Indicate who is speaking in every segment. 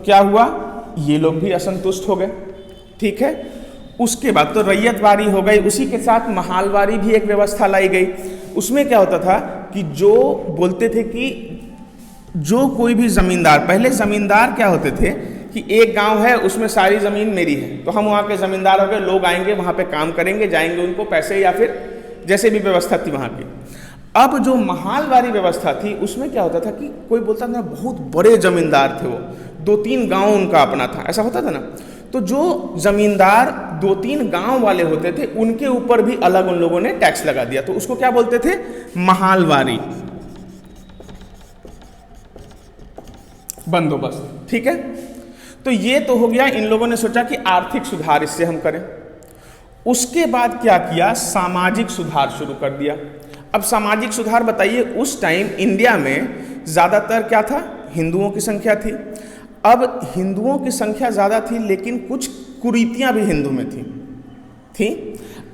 Speaker 1: क्या हुआ, ये लोग भी असंतुष्ट हो गए। ठीक है, उसके बाद तो रैयतवारी हो गई, उसी के साथ महालवारी भी एक व्यवस्था लाई गई। उसमें क्या होता था कि जो बोलते थे कि जो कोई भी जमींदार, पहले जमींदार क्या होते थे कि एक गांव है उसमें सारी जमीन मेरी है, तो हम वहाँ के जमींदार हो गए, लोग आएंगे वहाँ पे काम करेंगे, जाएंगे, उनको पैसे या फिर जैसे भी व्यवस्था थी वहाँ की। अब जो महालवारी व्यवस्था थी उसमें क्या होता था कि कोई बोलता था बहुत बड़े जमींदार थे, वो 2-3 गांव उनका अपना था, ऐसा होता था ना। तो जो जमींदार 2-3 गांव वाले होते थे उनके ऊपर भी अलग उन लोगों ने टैक्स लगा दिया, तो उसको क्या बोलते थे, महालवारी बंदोबस्त। ठीक है, तो ये तो हो गया, इन लोगों ने सोचा कि आर्थिक सुधार इससे हम करें। उसके बाद क्या किया, सामाजिक सुधार शुरू कर दिया। अब सामाजिक सुधार बताइए, उस टाइम इंडिया में ज़्यादातर क्या था, हिंदुओं की संख्या थी। अब हिंदुओं की संख्या ज़्यादा थी लेकिन कुछ कुरीतियाँ भी हिंदू में थी।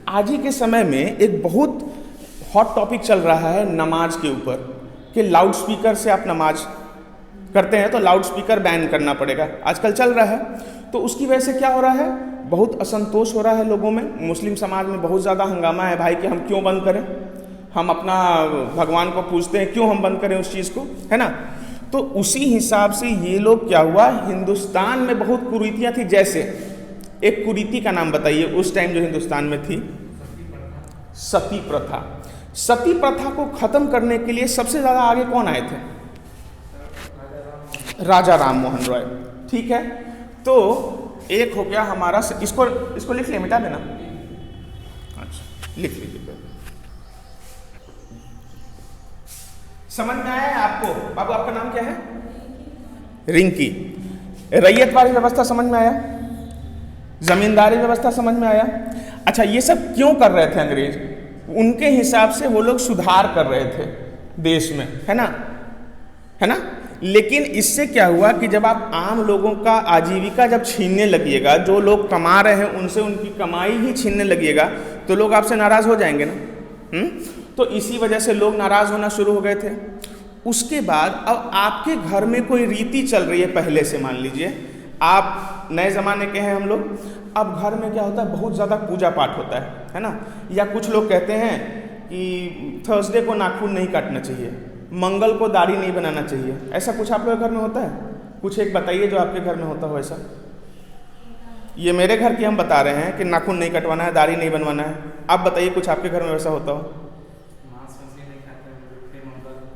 Speaker 1: आज ही के समय में एक बहुत हॉट टॉपिक चल रहा है नमाज के ऊपर, कि लाउड स्पीकर से आप नमाज करते हैं तो लाउड स्पीकर बैन करना पड़ेगा, आजकल चल रहा है। तो उसकी वजह से क्या हो रहा है, बहुत असंतोष हो रहा है लोगों में, मुस्लिम समाज में बहुत ज़्यादा हंगामा है भाई कि हम क्यों बंद करें, हम अपना भगवान को पूजते हैं, क्यों हम बंद करें उस चीज़ को, है ना। तो उसी हिसाब से ये लोग क्या हुआ, हिंदुस्तान में बहुत कुरीतियाँ थी। जैसे एक कुरीति का नाम बताइए उस टाइम जो हिंदुस्तान में थी, सती प्रथा। सती प्रथा को खत्म करने के लिए सबसे ज़्यादा आगे कौन आए थे, राजा राम मोहन रॉय। ठीक है, तो एक हो गया हमारा, इसको लिख लिया, मिटा देना, अच्छा लिख लीजिए। समझ में आया है आपको बाबू, आपका नाम क्या है, रिंकी। रैयतवारी व्यवस्था समझ में आया, जमींदारी व्यवस्था समझ में आया। अच्छा, ये सब क्यों कर रहे थे अंग्रेज, उनके हिसाब से वो लोग सुधार कर रहे थे देश में, है ना। लेकिन इससे क्या हुआ कि जब आप आम लोगों का आजीविका जब छीनने लगिएगा, जो लोग कमा रहे हैं उनसे उनकी कमाई ही छीनने लगिएगा, तो लोग आपसे नाराज हो जाएंगे ना। तो इसी वजह से लोग नाराज होना शुरू हो गए थे। उसके बाद अब आपके घर में कोई रीति चल रही है, पहले से मान लीजिए आप नए ज़माने के हैं हम लोग, अब घर में क्या होता है, बहुत ज़्यादा पूजा पाठ होता है ना। या कुछ लोग कहते हैं कि थर्सडे को नाखून नहीं काटना चाहिए, मंगल को दाढ़ी नहीं बनाना चाहिए, ऐसा कुछ आप लोग के घर में होता है? कुछ एक बताइए जो आपके घर में होता हो ऐसा। ये मेरे घर की हम बता रहे हैं कि नाखून नहीं कटवाना है, दाढ़ी नहीं बनवाना है, आप बताइए कुछ आपके घर में वैसा होता हो।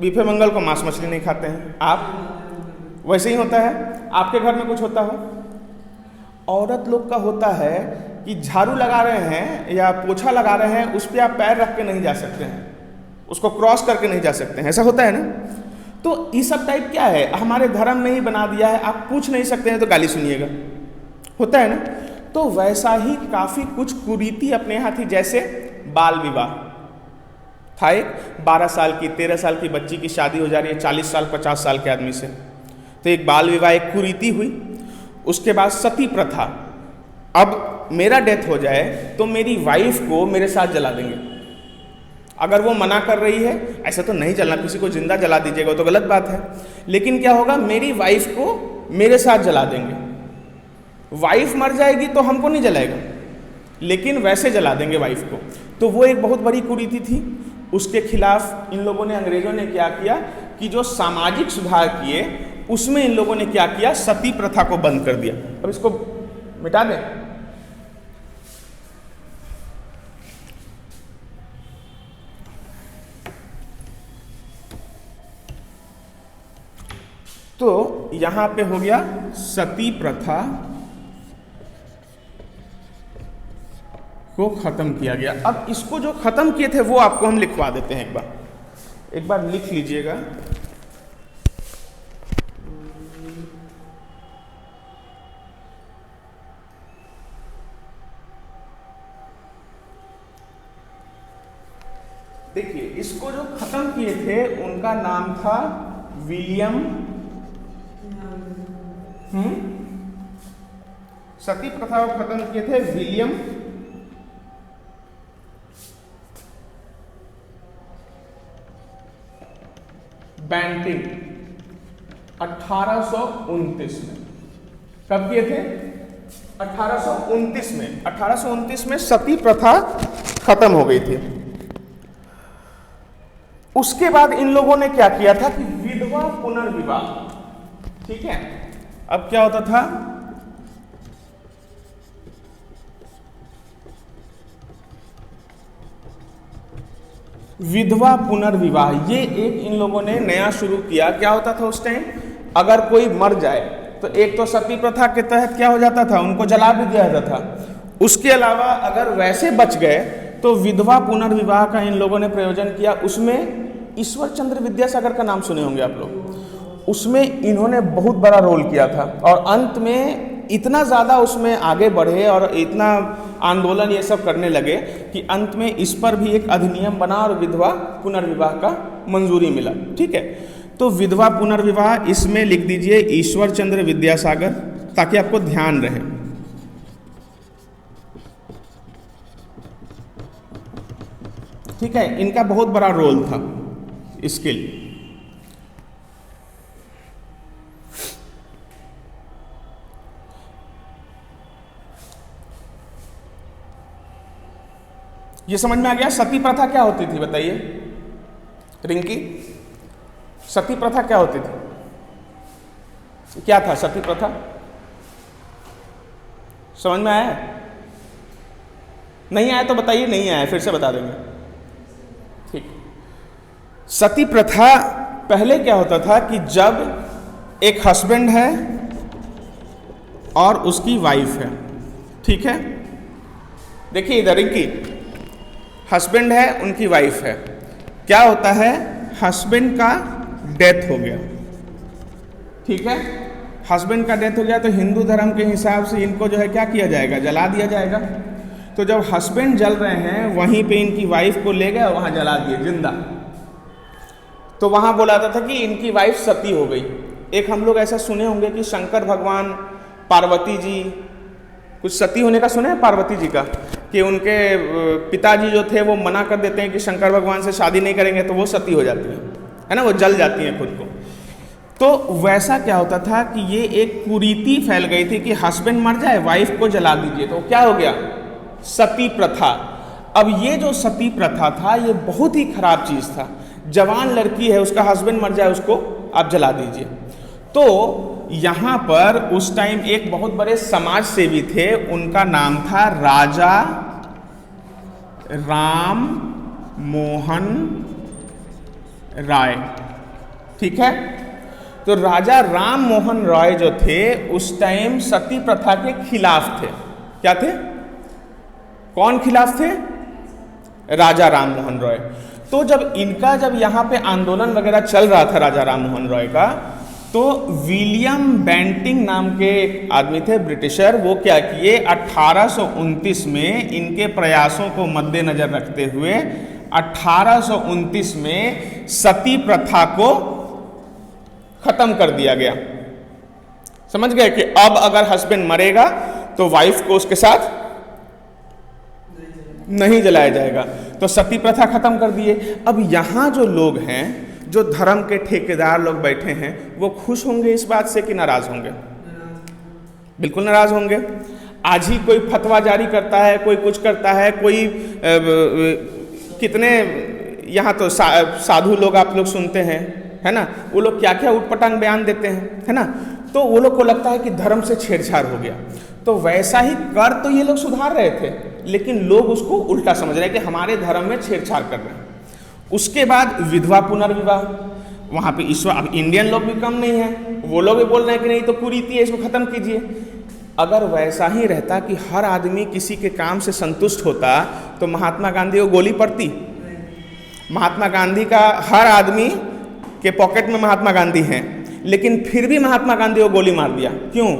Speaker 1: बीफे मंगल को मांस मछली नहीं खाते हैं, आप वैसे ही होता है, आपके घर में कुछ होता हो। औरत लोग का होता है कि झाड़ू लगा रहे हैं या पोछा लगा रहे हैं, उस पर आप पैर रख के नहीं जा सकते हैं, उसको क्रॉस करके नहीं जा सकते हैं, ऐसा होता है ना। तो ये सब टाइप क्या है, हमारे धर्म में ही बना दिया है, आप पूछ नहीं सकते हैं तो गाली सुनिएगा, होता है ना। तो वैसा ही काफ़ी कुछ कुरीति अपने यहाँ थी। जैसे बाल विवाह था, एक 12 साल की 13 साल की बच्ची की शादी हो जा रही है 40 साल 50 साल के आदमी से, तो एक बाल विवाह, एक कुरीति हुई। उसके बाद सती प्रथा, अब मेरा डेथ हो जाए तो मेरी वाइफ को मेरे साथ जला देंगे, अगर वो मना कर रही है ऐसा तो नहीं जलना, किसी को जिंदा जला दीजिएगा तो गलत बात है, लेकिन क्या होगा, मेरी वाइफ को मेरे साथ जला देंगे। वाइफ मर जाएगी तो हमको नहीं जलाएगा, लेकिन वैसे जला देंगे वाइफ को। तो वो एक बहुत बड़ी कुरीति थी। उसके खिलाफ इन लोगों ने, अंग्रेजों ने क्या किया कि जो सामाजिक सुधार किए उसमें इन लोगों ने क्या किया, सती प्रथा को बंद कर दिया। अब इसको मिटा दें। तो यहां पे हो गया सती प्रथा को खत्म किया गया। अब इसको जो खत्म किए थे वो आपको हम लिखवा देते हैं, एक बार लिख लीजिएगा। देखिए, इसको जो खत्म किए थे उनका नाम था विलियम, सती प्रथा को खत्म किए थे विलियम बैंटिंग 1829 में। कब किए थे? 1829 में। 1829 में सती प्रथा खत्म हो गई थी। उसके बाद इन लोगों ने क्या किया था कि विधवा पुनर्विवाह, ठीक है। अब क्या होता था, विधवा पुनर्विवाह, ये एक इन लोगों ने नया शुरू किया। क्या होता था उस टाइम, अगर कोई मर जाए तो एक तो सती प्रथा के तहत क्या हो जाता था, उनको जला भी दिया जाता था। उसके अलावा अगर वैसे बच गए तो विधवा पुनर्विवाह का इन लोगों ने प्रयोजन किया। उसमें ईश्वर चंद्र विद्यासागर का नाम सुने होंगे आप लोग। उसमें इन्होंने बहुत बड़ा रोल किया था और अंत में इतना ज़्यादा उसमें आगे बढ़े और इतना आंदोलन ये सब करने लगे कि अंत में इस पर भी एक अधिनियम बना और विधवा पुनर्विवाह का मंजूरी मिला, ठीक है। तो विधवा पुनर्विवाह इसमें लिख दीजिए ईश्वर चंद्र विद्यासागर, ताकि आपको ध्यान रहे। ठीक है, इनका बहुत बड़ा रोल था इसके लिए। ये समझ में आ गया। सती प्रथा क्या होती थी बताइए रिंकी, सती प्रथा क्या होती थी, क्या था सती प्रथा? समझ में आया? नहीं आया तो बताइए, नहीं आया फिर से बता देंगे, ठीक। सती प्रथा पहले क्या होता था कि जब एक हस्बैंड है और उसकी वाइफ है, ठीक है। देखिए इधर रिंकी, हस्बैंड है, उनकी वाइफ है। क्या होता है, हस्बैंड का डेथ हो गया, ठीक है। हस्बैंड का डेथ हो गया तो हिंदू धर्म के हिसाब से इनको जो है क्या किया जाएगा, जला दिया जाएगा। तो जब हस्बैंड जल रहे हैं वहीं पे इनकी वाइफ को ले गए और वहां जला दिए जिंदा। तो वहां बोला जाता था कि इनकी वाइफ सती हो गई। एक हम लोग ऐसा सुने होंगे कि शंकर भगवान, पार्वती जी, कुछ सती होने का सुने हैं पार्वती जी का, कि उनके पिताजी जो थे वो मना कर देते हैं कि शंकर भगवान से शादी नहीं करेंगे, तो वो सती हो जाती है ना, वो जल जाती हैं खुद को। तो वैसा क्या होता था कि ये एक कुरीति फैल गई थी कि हस्बैंड मर जाए, वाइफ को जला दीजिए, तो क्या हो गया, सती प्रथा। अब ये जो सती प्रथा था ये बहुत ही खराब चीज़ था। जवान लड़की है, उसका हस्बैंड मर जाए, उसको आप जला दीजिए। तो यहाँ पर उस टाइम एक बहुत बड़े समाज सेवी थे, उनका नाम था राजा राम मोहन राय, ठीक है। तो राजा राम मोहन राय जो थे उस टाइम सती प्रथा के खिलाफ थे। क्या थे, कौन खिलाफ थे, राजा राम मोहन राय। तो जब यहाँ पे आंदोलन वगैरह चल रहा था राजा राम मोहन राय का, तो विलियम बेंटिंग नाम के एक आदमी थे ब्रिटिशर, वो क्या किए 1829 में इनके प्रयासों को मद्देनजर रखते हुए 1829 में सती प्रथा को खत्म कर दिया गया। समझ गए कि अब अगर हस्बैंड मरेगा तो वाइफ को उसके साथ नहीं जलाया जाएगा, तो सती प्रथा खत्म कर दिए। अब यहाँ जो लोग हैं, जो धर्म के ठेकेदार लोग बैठे हैं, वो खुश होंगे इस बात से कि नाराज होंगे? बिल्कुल नाराज होंगे। आज ही कोई फतवा जारी करता है, कोई कुछ करता है, कोई कितने यहाँ तो साधु लोग आप लोग सुनते हैं, है ना, वो लोग क्या क्या उटपटांग बयान देते हैं, है ना। तो वो लोग को लगता है कि धर्म से छेड़छाड़ हो गया। तो वैसा ही कर तो ये लोग सुधार रहे थे, लेकिन लोग उसको उल्टा समझ रहे हैं कि हमारे धर्म में छेड़छाड़ कर रहे हैं। उसके बाद विधवा पुनर्विवाह, वहाँ पे ईश्वर, अब इंडियन लोग भी कम नहीं है, वो लोग भी बोल रहे हैं कि नहीं तो कुरीति है, इसको खत्म कीजिए। अगर वैसा ही रहता कि हर आदमी किसी के काम से संतुष्ट होता तो महात्मा गांधी को गोली पड़ती? महात्मा गांधी का हर आदमी के पॉकेट में महात्मा गांधी हैं, लेकिन फिर भी महात्मा गांधी को गोली मार दिया। क्यों?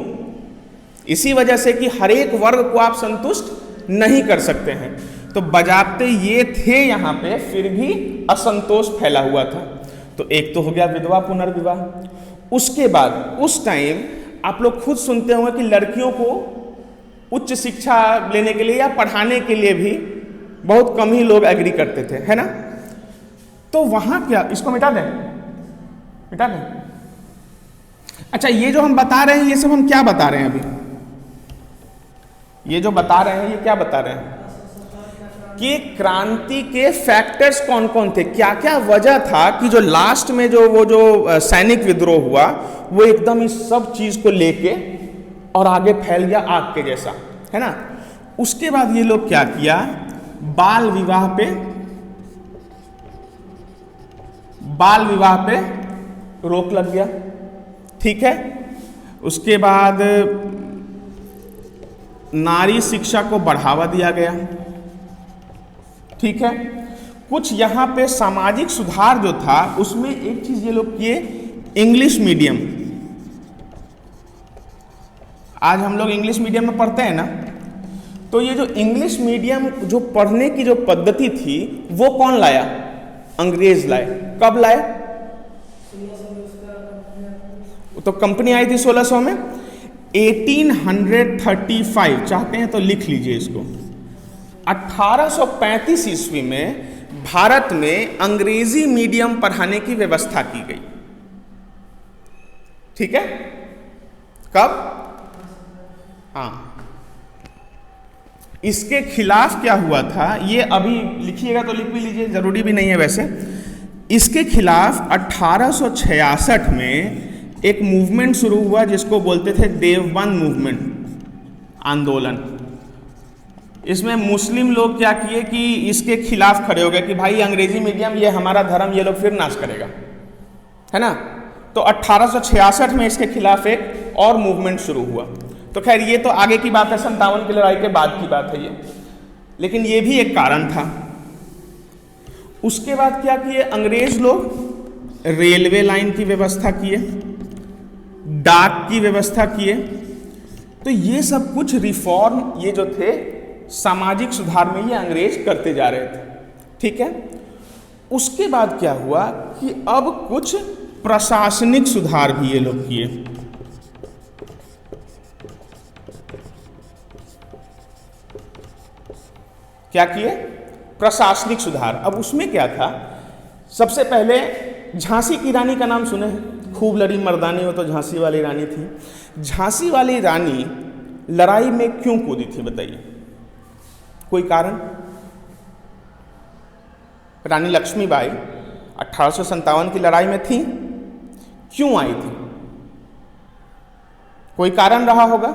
Speaker 1: इसी वजह से कि हर एक वर्ग को आप संतुष्ट नहीं कर सकते हैं। तो बजाते ये थे यहाँ पे, फिर भी असंतोष फैला हुआ था। तो एक तो हो गया विधवा पुनर्विवाह। उसके बाद उस टाइम आप लोग खुद सुनते होंगे कि लड़कियों को उच्च शिक्षा लेने के लिए या पढ़ाने के लिए भी बहुत कम ही लोग एग्री करते थे, है ना। तो वहाँ क्या, इसको मिटा दें, मिटा दें। अच्छा, ये जो हम बता रहे हैं ये सब हम क्या बता रहे हैं अभी? ये जो बता रहे हैं ये क्या बता रहे हैं कि क्रांति के फैक्टर्स कौन कौन थे, क्या क्या वजह था कि जो लास्ट में जो सैनिक विद्रोह हुआ वो एकदम इस सब चीज को लेके और आगे फैल गया आग के जैसा, है ना। उसके बाद ये लोग क्या किया, बाल विवाह पे रोक लग गया, ठीक है। उसके बाद नारी शिक्षा को बढ़ावा दिया गया, ठीक है। कुछ यहाँ पे सामाजिक सुधार जो था उसमें एक चीज ये लोग किए, इंग्लिश मीडियम। आज हम लोग इंग्लिश मीडियम में पढ़ते हैं ना, तो ये जो इंग्लिश मीडियम जो पढ़ने की जो पद्धति थी वो कौन लाया? अंग्रेज लाए। कब लाए? तो कंपनी आई थी 1600 में। 1835, चाहते हैं तो लिख लीजिए इसको, 1835 ईस्वी में भारत में अंग्रेजी मीडियम पढ़ाने की व्यवस्था की गई, ठीक है। कब? हाँ, इसके खिलाफ क्या हुआ था ये अभी लिखिएगा तो लिख भी लीजिए, जरूरी भी नहीं है वैसे। इसके खिलाफ 1866 में एक मूवमेंट शुरू हुआ जिसको बोलते थे देवबंद मूवमेंट, आंदोलन। इसमें मुस्लिम लोग क्या किए कि इसके खिलाफ खड़े हो गए कि भाई अंग्रेजी मीडियम ये हमारा धर्म ये लोग फिर नाश करेगा, है ना। तो 1866 में इसके खिलाफ एक और मूवमेंट शुरू हुआ। तो खैर ये तो आगे की बात है, 57 की लड़ाई के बाद की बात है ये, लेकिन ये भी एक कारण था। उसके बाद क्या किए अंग्रेज लोग? रेलवे लाइन की व्यवस्था किए, डाक की व्यवस्था किए। तो ये सब कुछ रिफॉर्म ये जो थे सामाजिक सुधार में ये अंग्रेज करते जा रहे थे, ठीक है। उसके बाद क्या हुआ कि अब कुछ प्रशासनिक सुधार भी ये लोग किए। क्या किए? प्रशासनिक सुधार। अब उसमें क्या था, सबसे पहले झांसी की रानी का नाम सुने हैं, खूब लड़ी मर्दानी हो तो झांसी वाली रानी थी। झांसी वाली रानी लड़ाई में क्यों कूदी थी बताइए, कोई कारण? रानी लक्ष्मीबाई 1857 की लड़ाई में थी, क्यों आई थी? कोई कारण रहा होगा,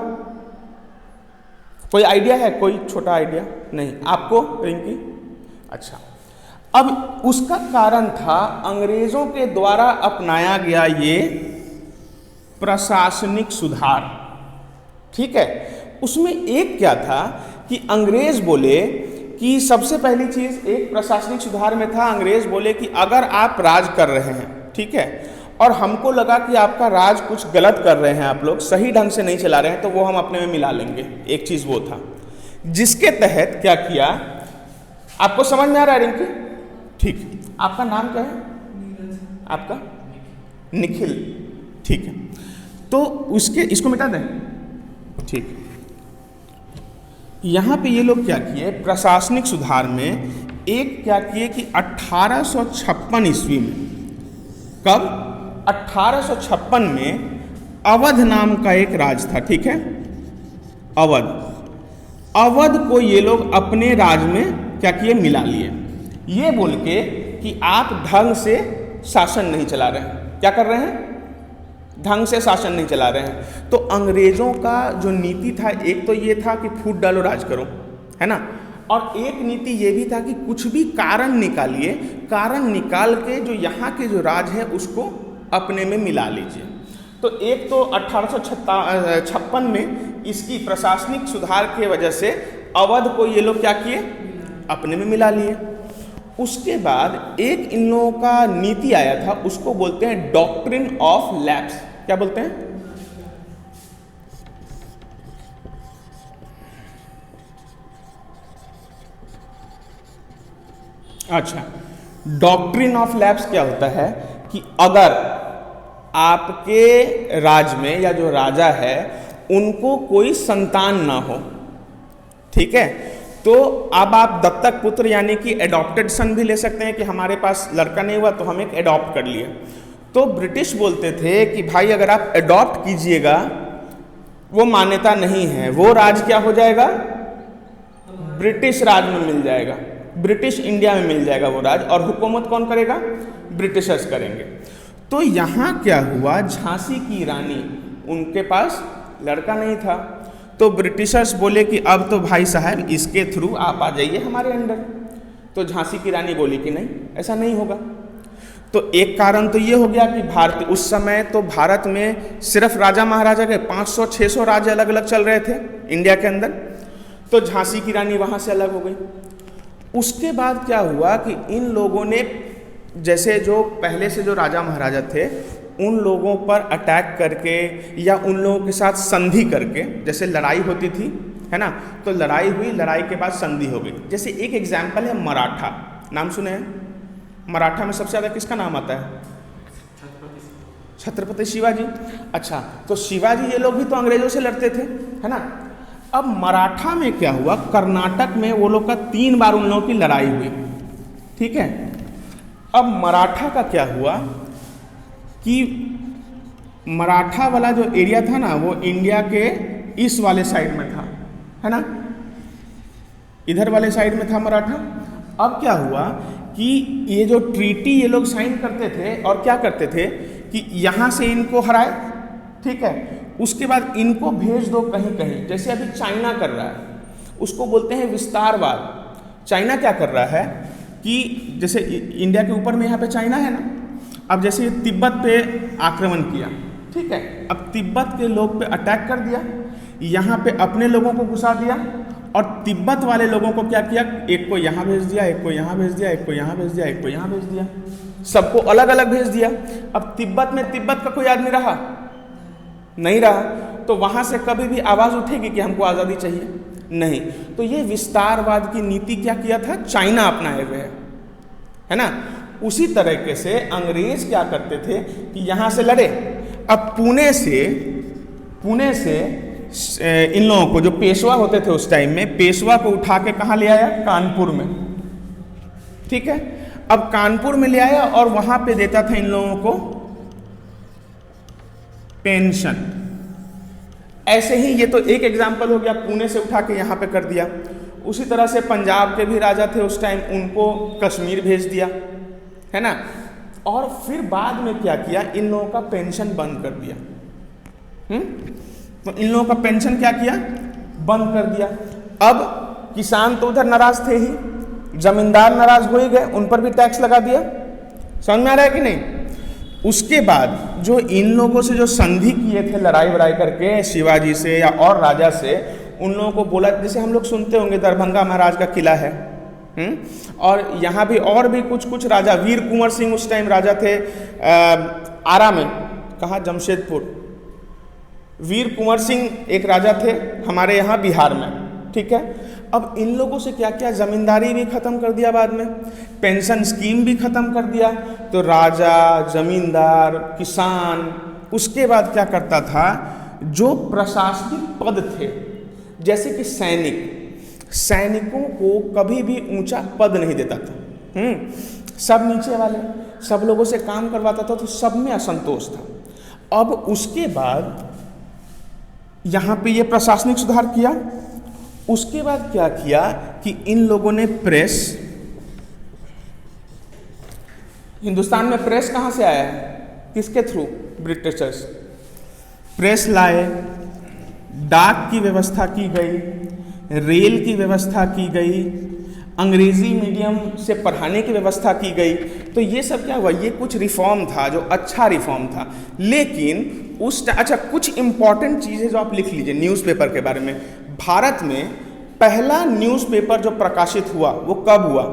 Speaker 1: कोई आइडिया है? कोई छोटा आइडिया? नहीं आपको रिंकी? अच्छा, अब उसका कारण था अंग्रेजों के द्वारा अपनाया गया ये प्रशासनिक सुधार, ठीक है। उसमें एक क्या था कि अंग्रेज बोले कि सबसे पहली चीज एक प्रशासनिक सुधार में था, अंग्रेज बोले कि अगर आप राज कर रहे हैं, ठीक है, और हमको लगा कि आपका राज कुछ गलत कर रहे हैं, आप लोग सही ढंग से नहीं चला रहे हैं, तो वो हम अपने में मिला लेंगे। एक चीज वो था जिसके तहत क्या किया, आपको समझ में आ रहा है रिंकी? ठीक, आपका नाम क्या है? आपका निखिल, ठीक है। तो उसके इसको मिटा दें, ठीक। यहां पे ये लोग क्या किए प्रशासनिक सुधार में, एक क्या किए कि 1856 ईस्वी में, कब? 1856 में अवध नाम का एक राज था, ठीक है, अवध को ये लोग अपने राज में क्या किए, मिला लिए, ये बोल के कि आप ढंग से शासन नहीं चला रहे हैं। क्या कर रहे हैं? ढंग से शासन नहीं चला रहे हैं। तो अंग्रेजों का जो नीति था, एक तो ये था कि फूट डालो राज करो, है ना, और एक नीति ये भी था कि कुछ भी कारण निकालिए, कारण निकाल के जो यहाँ के जो राज है उसको अपने में मिला लीजिए। तो एक तो 1856 में इसकी प्रशासनिक सुधार के वजह से अवध को ये लोग क्या किए, अपने में मिला लिए। उसके बाद एक इन लोगों का नीति आया था, उसको बोलते हैं डॉक्ट्रिन ऑफ लैप्स। क्या बोलते हैं? अच्छा, डॉक्ट्रिन ऑफ लैप्स क्या होता है कि अगर आपके राज में या जो राजा है उनको कोई संतान ना हो, ठीक है, तो अब आप दत्तक पुत्र यानी कि एडॉप्टेड सन भी ले सकते हैं कि हमारे पास लड़का नहीं हुआ तो हम एक एडॉप्ट कर लिए। तो ब्रिटिश बोलते थे कि भाई अगर आप अडॉप्ट कीजिएगा वो मान्यता नहीं है, वो राज क्या हो जाएगा, ब्रिटिश राज में मिल जाएगा, ब्रिटिश इंडिया में मिल जाएगा वो राज, और हुकूमत कौन करेगा, ब्रिटिशर्स करेंगे। तो यहाँ क्या हुआ, झांसी की रानी, उनके पास लड़का नहीं था, तो ब्रिटिशर्स बोले कि अब तो भाई साहब इसके थ्रू आप आ जाइए हमारे अंडर। तो झांसी की रानी बोली कि नहीं, ऐसा नहीं होगा। तो एक कारण तो ये हो गया कि भारत उस समय तो भारत में सिर्फ राजा महाराजा के 500-600 राज्य अलग अलग चल रहे थे इंडिया के अंदर, तो झांसी की रानी वहाँ से अलग हो गई। उसके बाद क्या हुआ कि इन लोगों ने, जैसे जो पहले से जो राजा महाराजा थे उन लोगों पर अटैक करके या उन लोगों के साथ संधि करके, जैसे लड़ाई होती थी है ना, तो लड़ाई हुई, लड़ाई के बाद संधि हो गई। जैसे एक एग्जाम्पल है मराठा, नाम सुने हैं? मराठा में सबसे ज़्यादा किसका नाम आता है? छत्रपति शिवाजी। अच्छा, तो शिवाजी ये लोग भी तो अंग्रेजों से लड़ते थे, है ना। अब मराठा में क्या हुआ, कर्नाटक में वो लोग का 3 बार उन लोगों की लड़ाई हुई, ठीक है। अब मराठा का क्या हुआ कि मराठा वाला जो एरिया था ना, वो इंडिया के ईस्ट वाले साइड में था, है ना, इधर वाले साइड में था मराठा। अब क्या हुआ कि ये जो ट्रीटी ये लोग साइन करते थे और क्या करते थे कि यहाँ से इनको हराए, ठीक है, उसके बाद इनको भेज दो कहीं कहीं, जैसे अभी चाइना कर रहा है, उसको बोलते हैं विस्तारवाद। चाइना क्या कर रहा है कि जैसे इंडिया के ऊपर में यहाँ पे चाइना है ना, अब जैसे तिब्बत पे आक्रमण किया, ठीक है, अब तिब्बत के लोग पे अटैक कर दिया, यहाँ पे अपने लोगों को घुसा दिया, और तिब्बत वाले लोगों को क्या किया, एक को यहाँ भेज दिया, एक को यहाँ भेज दिया, एक को यहाँ भेज दिया, एक को यहाँ भेज दिया, सबको अलग अलग भेज दिया। अब तिब्बत में तिब्बत का कोई आदमी रहा नहीं रहा, तो वहाँ से कभी भी आवाज़ उठेगी कि हमको आज़ादी चाहिए? नहीं। तो ये विस्तारवाद की नीति क्या किया था, चाइना अपनाए हुए है ना। उसी तरीके से अंग्रेज क्या करते थे कि यहाँ से लड़े, अब पुणे से इन लोगों को, जो पेशवा होते थे उस टाइम में, पेशवा को उठा के कहाँ ले आया, कानपुर में, ठीक है। अब कानपुर में ले आया और वहाँ पे देता था इन लोगों को पेंशन। ऐसे ही ये तो एक एग्जाम्पल हो गया, पुणे से उठा के यहाँ पे कर दिया। उसी तरह से पंजाब के भी राजा थे उस टाइम, उनको कश्मीर भेज दिया, है ना। और फिर बाद में क्या किया, इन लोगों का पेंशन बंद कर दिया। तो इन लोगों का पेंशन क्या किया, बंद कर दिया। अब किसान तो उधर नाराज थे ही, जमींदार नाराज हो ही गए, उन पर भी टैक्स लगा दिया। समझ में आ रहा है कि नहीं। उसके बाद जो इन लोगों से जो संधि किए थे लड़ाई वड़ाई करके, शिवाजी से या और राजा से, उन लोगों को बोला, जैसे हम लोग सुनते होंगे दरभंगा महाराज का किला है, और यहाँ भी और भी कुछ राजा, वीर कुंवर सिंह उस टाइम राजा थे आरा में, कहाँ, जमशेदपुर। वीर कुंवर सिंह एक राजा थे हमारे यहाँ बिहार में, ठीक है। अब इन लोगों से क्या किया, जमींदारी भी खत्म कर दिया, बाद में पेंशन स्कीम भी खत्म कर दिया। तो राजा, जमींदार, किसान, उसके बाद क्या करता था, जो प्रशासनिक पद थे, जैसे कि सैनिकों को कभी भी ऊंचा पद नहीं देता था, सब नीचे वाले, सब लोगों से काम करवाता था, तो सब में असंतोष था। अब उसके बाद यहाँ पे ये प्रशासनिक सुधार किया। उसके बाद क्या किया कि इन लोगों ने प्रेस, हिंदुस्तान में प्रेस कहाँ से आया है, किसके थ्रू, ब्रिटिशर्स। प्रेस लाए, डाक की व्यवस्था की गई, रेल की व्यवस्था की गई, अंग्रेजी मीडियम से पढ़ाने की व्यवस्था की गई। तो ये सब क्या हुआ, ये कुछ रिफॉर्म था जो अच्छा रिफॉर्म था। लेकिन अच्छा, कुछ इंपॉर्टेंट चीज़ें जो आप लिख लीजिए न्यूज़पेपर के बारे में। भारत में पहला न्यूज़पेपर जो प्रकाशित हुआ वो कब हुआ,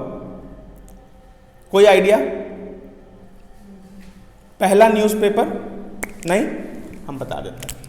Speaker 1: कोई आइडिया? पहला न्यूज़पेपर नहीं, हम बता देते हैं।